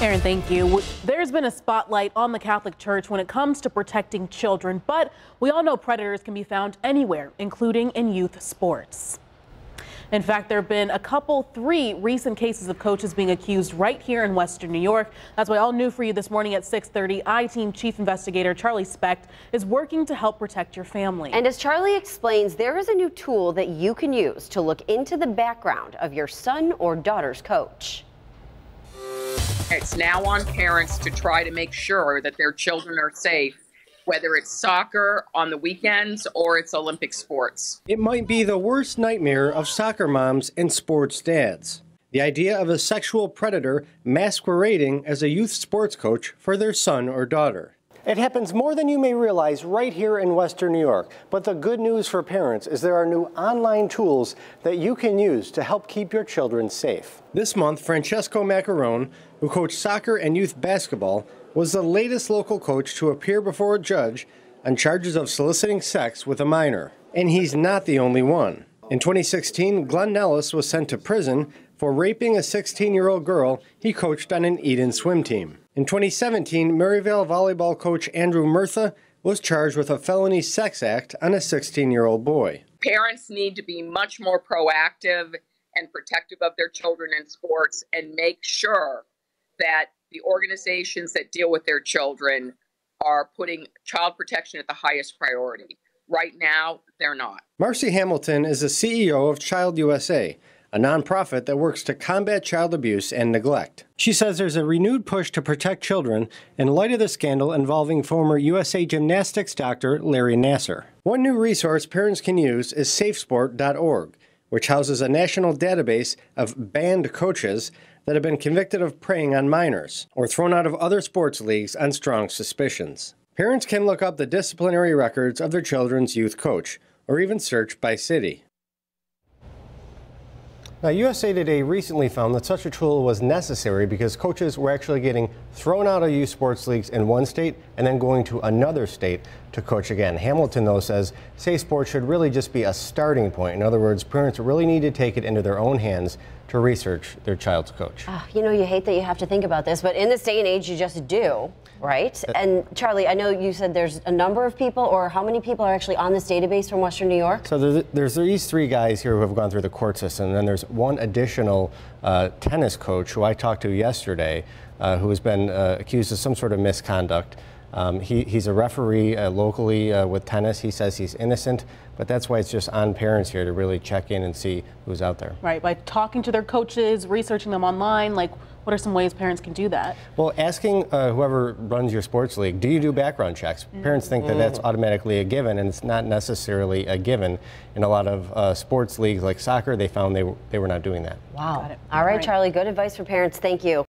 Aaron, thank you. There's been a spotlight on the Catholic Church when it comes to protecting children, but we all know predators can be found anywhere, including in youth sports. In fact, there have been three recent cases of coaches being accused right here in Western New York. That's why all new for you this morning at 6:30, I-Team Chief Investigator Charlie Specht is working to help protect your family. And as Charlie explains, there is a new tool that you can use to look into the background of your son or daughter's coach. It's now on parents to try to make sure that their children are safe, whether it's soccer on the weekends or it's Olympic sports. It might be the worst nightmare of soccer moms and sports dads. The idea of a sexual predator masquerading as a youth sports coach for their son or daughter. It happens more than you may realize right here in Western New York. But the good news for parents is there are new online tools that you can use to help keep your children safe. This month, Francesco Macarone, who coached soccer and youth basketball, was the latest local coach to appear before a judge on charges of soliciting sex with a minor. And he's not the only one. In 2016, Glenn Nellis was sent to prison for raping a 16-year-old girl he coached on an Eden swim team. In 2017, Maryvale volleyball coach Andrew Murtha was charged with a felony sex act on a 16-year-old boy. Parents need to be much more proactive and protective of their children in sports and make sure that the organizations that deal with their children are putting child protection at the highest priority. Right now, they're not. Marcy Hamilton is the CEO of Child USA, a nonprofit that works to combat child abuse and neglect. She says there's a renewed push to protect children in light of the scandal involving former USA Gymnastics doctor Larry Nassar. One new resource parents can use is safesport.org, which houses a national database of banned coaches that have been convicted of preying on minors or thrown out of other sports leagues on strong suspicions. Parents can look up the disciplinary records of their children's youth coach or even search by city. Now, USA Today recently found that such a tool was necessary because coaches were actually getting thrown out of youth sports leagues in one state and then going to another state to coach again. Hamilton, though, says Safe Sports should really just be a starting point. In other words, parents really need to take it into their own hands to research their child's coach. You know, you hate that you have to think about this, but in this day and age, you just do, right? And Charlie, I know you said there's a number of people, or how many people are actually on this database from Western New York? So there's these three guys here who have gone through the court system, and then there's one additional tennis coach who I talked to yesterday who has been accused of some sort of misconduct. He's a referee locally with tennis. He says he's innocent, but that's why it's just on parents here to really check in and see who's out there. Right, by talking to their coaches, researching them online, like what are some ways parents can do that? Well, asking whoever runs your sports league, do you do background checks? Parents think that that's automatically a given, and it's not necessarily a given. In a lot of sports leagues like soccer, they found they were not doing that. Wow. All right, Charlie, good advice for parents. Thank you.